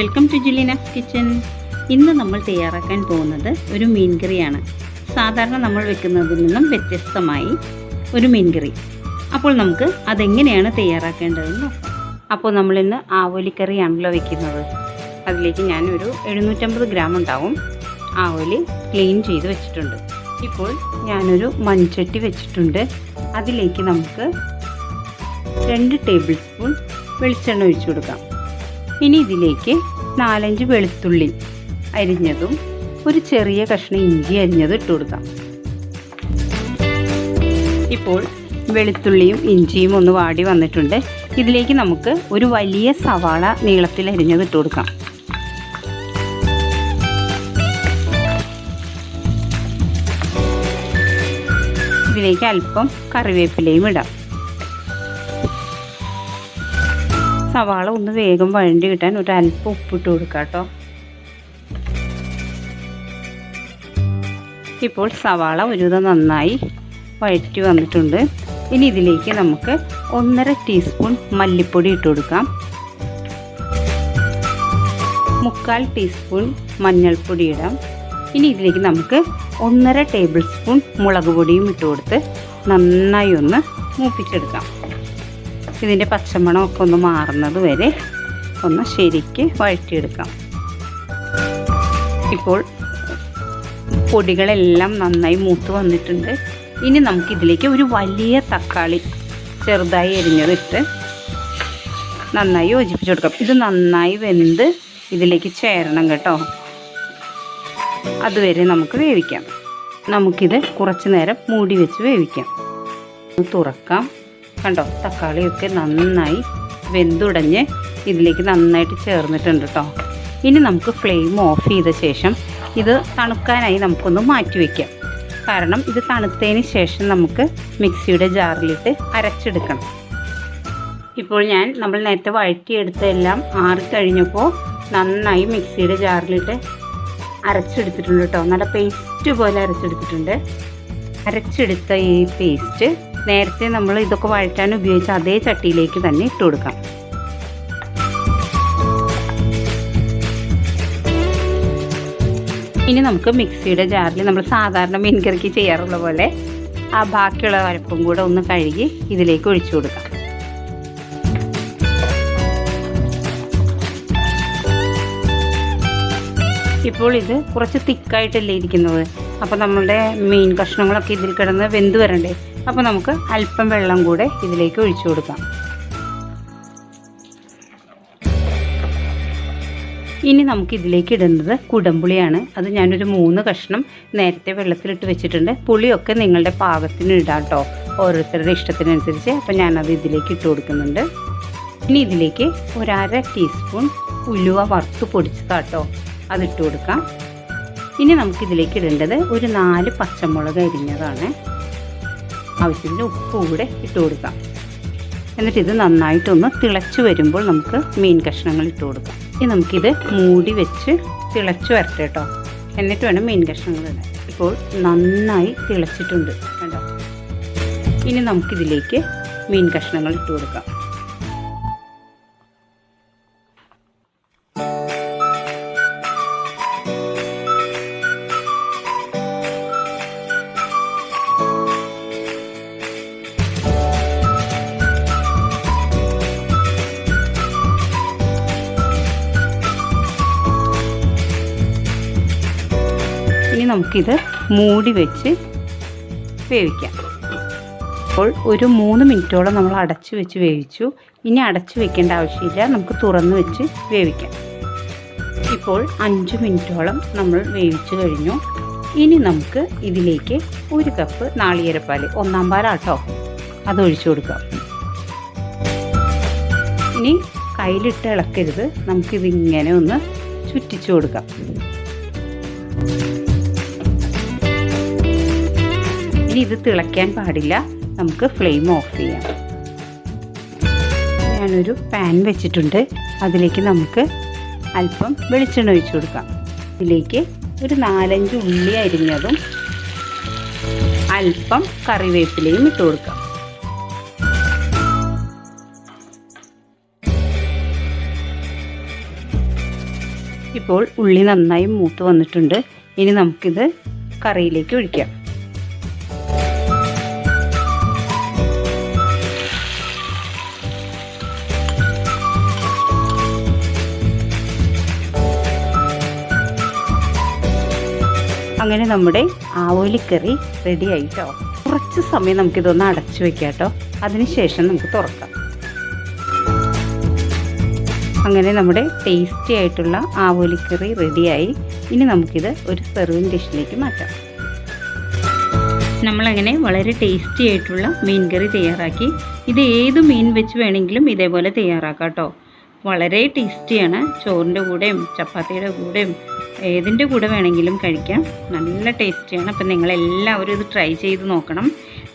Welcome to Julina's kitchen. ഇന്ന് നമ്മൾ തയ്യാറാക്കാൻ പോകുന്നത് ഒരു മീൻ കറിയാണ്. സാധാരണ നമ്മൾ വെക്കുന്നതിൽ നിന്നും വ്യത്യസ്തമായി ഒരു മീൻ കറി. അപ്പോൾ നമുക്ക് അതെങ്ങനെയാണ് തയ്യാറാക്കേണ്ടതെന്ന് നോക്കാം. അപ്പോൾ നമ്മളിന്ന് ആവോലി കറിയാണല്ലോ വെക്കുന്നത്. അതിലേക്ക് ഞാനൊരു 750 ഗ്രാം ഉണ്ടാവും ആവോലി ക്ലീൻ ചെയ്ത് വെച്ചിട്ടുണ്ട്. ഇപ്പോൾ ഞാനൊരു മൺചട്ടി വെച്ചിട്ടുണ്ട്. അതിലേക്ക് നമുക്ക് 2 ടേബിൾ സ്പൂൺ വെളിച്ചെണ്ണ ഒഴിച്ചു കൊടുക്കാം. ഇനി ഇതിലേക്ക് 4-5 വെളുത്തുള്ളി അരിഞ്ഞതും ഒരു ചെറിയ കഷ്ണം ഇഞ്ചി അരിഞ്ഞതും ഇട്ട് കൊടുക്കാം. ഇപ്പോൾ വെളുത്തുള്ളിയും ഇഞ്ചിയും ഒന്ന് വാടി വന്നിട്ടുണ്ട്. ഇതിലേക്ക് നമുക്ക് ഒരു വലിയ സവാള നീളത്തിൽ അരിഞ്ഞത് ഇട്ട് കൊടുക്കാം. ഇതിലേക്ക് അല്പം കറിവേപ്പിലയും ഇടാം. സവാള ഒന്ന് വേഗം വഴണ്ടി കിട്ടാൻ ഒരു അല്പം ഉപ്പിട്ട് കൊടുക്കാം കേട്ടോ. ഇപ്പോൾ സവാള ഒരുവിധം നന്നായി വഴറ്റി വന്നിട്ടുണ്ട്. ഇനി ഇതിലേക്ക് നമുക്ക് 1.5 ടീസ്പൂൺ മല്ലിപ്പൊടി ഇട്ട് കൊടുക്കാം. 1/4 ടീസ്പൂൺ മഞ്ഞൾപ്പൊടി ഇടാം. ഇനി ഇതിലേക്ക് നമുക്ക് 1.5 ടേബിൾ സ്പൂൺ മുളക് പൊടിയും ഇട്ട് കൊടുത്ത് നന്നായി ഒന്ന് മൂപ്പിച്ചെടുക്കാം. ഇതിൻ്റെ പച്ചമണമൊക്കെ ഒന്ന് മാറുന്നത് വരെ ഒന്ന് ശരിക്ക് വഴറ്റിയെടുക്കാം. ഇപ്പോൾ പൊടികളെല്ലാം നന്നായി മൂത്ത് വന്നിട്ടുണ്ട്. ഇനി നമുക്കിതിലേക്ക് ഒരു വലിയ തക്കാളി ചെറുതായി എരിഞ്ഞതിട്ട് നന്നായി യോജിപ്പിച്ച് കൊടുക്കാം. ഇത് നന്നായി വെന്ത് ഇതിലേക്ക് ചേരണം കേട്ടോ. അതുവരെ നമുക്ക് വേവിക്കാം. നമുക്കിത് കുറച്ച് നേരം മൂടി വെച്ച് വേവിക്കാം. തുറക്കാം. കണ്ടോ, തക്കാളിയൊക്കെ നന്നായി വെന്തുടഞ്ഞ് ഇതിലേക്ക് നന്നായിട്ട് ചേർന്നിട്ടുണ്ട് കേട്ടോ. ഇനി നമുക്ക് ഫ്ലെയിം ഓഫ് ചെയ്ത ശേഷം ഇത് തണുക്കാനായി നമുക്കൊന്ന് മാറ്റി വയ്ക്കാം. കാരണം ഇത് തണുത്തതിന് ശേഷം നമുക്ക് മിക്സിയുടെ ജാറിലിട്ട് അരച്ചെടുക്കണം. ഇപ്പോൾ നമ്മൾ നേരത്തെ വഴറ്റിയെടുത്തെല്ലാം ആറിക്കഴിഞ്ഞപ്പോൾ നന്നായി മിക്സിയുടെ ജാറിലിട്ട് അരച്ചെടുത്തിട്ടുണ്ട് കേട്ടോ. നല്ല പേസ്റ്റ് പോലെ അരച്ചെടുത്തിട്ടുണ്ട്. അരച്ചെടുത്ത ഈ പേസ്റ്റ് നേരത്തെ നമ്മൾ ഇതൊക്കെ വഴറ്റാൻ ഉപയോഗിച്ച അതേ ചട്ടിയിലേക്ക് തന്നെ ഇട്ട് കൊടുക്കാം. ഇനി നമുക്ക് മിക്സിയുടെ ജാറിൽ നമ്മൾ സാധാരണ മീൻ കറിക്ക് ചെയ്യാറുള്ള പോലെ ആ ബാക്കിയുള്ള അരപ്പും കൂടെ ഒന്ന് കഴുകി ഇതിലേക്ക് ഒഴിച്ചു കൊടുക്കാം. ഇപ്പോൾ ഇത് കുറച്ച് തിക്കായിട്ടല്ലേ ഇരിക്കുന്നത്. അപ്പോൾ നമ്മളുടെ മീൻ കഷ്ണങ്ങളൊക്കെ ഇതിൽ കിടന്ന് വെന്ത് വരണ്ടേ. അപ്പോൾ നമുക്ക് അല്പം വെള്ളം കൂടെ ഇതിലേക്ക് ഒഴിച്ചു കൊടുക്കാം. ഇനി നമുക്ക് ഇതിലേക്ക് ഇടുന്നത് കുടംപുളിയാണ്. അത് ഞാനൊരു 3 കഷ്ണം നേരത്തെ വെള്ളത്തിലിട്ട് വെച്ചിട്ടുണ്ട്. പുളിയൊക്കെ നിങ്ങളുടെ പാകത്തിന് ഇടാം കേട്ടോ, ഓരോരുത്തരുടെ ഇഷ്ടത്തിനനുസരിച്ച്. അപ്പോൾ ഞാനത് ഇതിലേക്ക് ഇട്ട് കൊടുക്കുന്നുണ്ട്. ഇനി ഇതിലേക്ക് 1/2 ടീസ്പൂൺ ഉലുവ വറുത്ത് പൊടിച്ചതാട്ടോ, അതിട്ട് കൊടുക്കാം. ഇനി നമുക്കിതിലേക്ക് ഇടേണ്ടത് ഒരു 4 പച്ചമുളക് അരിഞ്ഞതാണ്. ആവശ്യത്തിന് ഉപ്പ് കൂടെ ഇട്ട് കൊടുക്കാം. എന്നിട്ട് ഇത് നന്നായിട്ടൊന്ന് തിളച്ച് വരുമ്പോൾ നമുക്ക് മീൻ കഷ്ണങ്ങൾ ഇട്ട് കൊടുക്കാം. ഇനി നമുക്കിത് മൂടി വെച്ച് തിളച്ച് വരട്ടെ കേട്ടോ. എന്നിട്ട് വേണം മീൻ കഷ്ണങ്ങൾ ഇടാൻ. ഇപ്പോൾ നന്നായി തിളച്ചിട്ടുണ്ട് കേട്ടോ. ഇനി നമുക്കിതിലേക്ക് മീൻ കഷ്ണങ്ങൾ ഇട്ട് കൊടുക്കാം. ഇനി നമുക്കിത് മൂടി വെച്ച് വേവിക്കാം. അപ്പോൾ ഒരു 3 മിനിറ്റോളം നമ്മൾ അടച്ചു വെച്ച് വേവിച്ചു. ഇനി അടച്ചു വെക്കേണ്ട ആവശ്യമില്ല, നമുക്ക് തുറന്ന് വെച്ച് വേവിക്കാം. ഇപ്പോൾ 5 മിനിറ്റോളം നമ്മൾ വേവിച്ച് കഴിഞ്ഞു. ഇനി നമുക്ക് ഇതിലേക്ക് 1 കപ്പ് നാളികേരപ്പാൽ, 1/4 പാലാട്ടോ, അതൊഴിച്ചു കൊടുക്കാം. ഇനി കയ്യിലിട്ട് ഇളക്കരുത്, നമുക്കിതിങ്ങനെ ഒന്ന് ചുറ്റിച്ചു കൊടുക്കാം. ഇനി ഇത് തിളയ്ക്കാൻ പാടില്ല, നമുക്ക് ഫ്ലെയിം ഓഫ് ചെയ്യാം. ഞാനൊരു പാൻ വെച്ചിട്ടുണ്ട്. അതിലേക്ക് നമുക്ക് അല്പം വെളിച്ചെണ്ണ ഒഴിച്ചു കൊടുക്കാം. ഇതിലേക്ക് ഒരു 4-5 ഉള്ളി അരിഞ്ഞതും അല്പം കറിവേപ്പിലയും ഇട്ട് കൊടുക്കാം. ഇപ്പോൾ ഉള്ളി നന്നായി മൂത്ത് വന്നിട്ടുണ്ട്. ഇനി നമുക്കിത് കറിയിലേക്ക് ഒഴിക്കാം. അങ്ങനെ നമ്മുടെ ആവോലിക്കറി റെഡി ആയിട്ടോ. കുറച്ച് സമയം നമുക്കിതൊന്ന് അടച്ചു വെക്കാം കേട്ടോ. അതിനുശേഷം നമുക്ക് തുറക്കാം. അങ്ങനെ നമ്മുടെ ടേസ്റ്റി ആയിട്ടുള്ള ആവോലിക്കറി റെഡിയായി. ഇനി നമുക്കിത് ഒരു സെർവിങ് ഡിഷിലേക്ക് മാറ്റാം. നമ്മളങ്ങനെ വളരെ ടേസ്റ്റി ആയിട്ടുള്ള മീൻ കറി തയ്യാറാക്കി. ഇത് ഏത് മീൻ വെച്ച് വേണമെങ്കിലും ഇതേപോലെ തയ്യാറാക്കാം കേട്ടോ. വളരെ ടേസ്റ്റിയാണ്. ചോറിൻ്റെ കൂടെയും ചപ്പാത്തിയുടെ കൂടെയും ഏതിൻ്റെ കൂടെ വേണമെങ്കിലും കഴിക്കാം. നല്ല ടേസ്റ്റിയാണ്. അപ്പം നിങ്ങളെല്ലാവരും ഇത് ട്രൈ ചെയ്ത് നോക്കണം.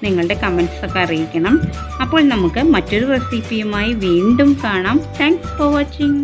നിങ്ങളുടെ കമൻറ്റ്സൊക്കെ അറിയിക്കണം. അപ്പോൾ നമുക്ക് മറ്റൊരു റെസിപ്പിയുമായി വീണ്ടും കാണാം. Thanks for watching.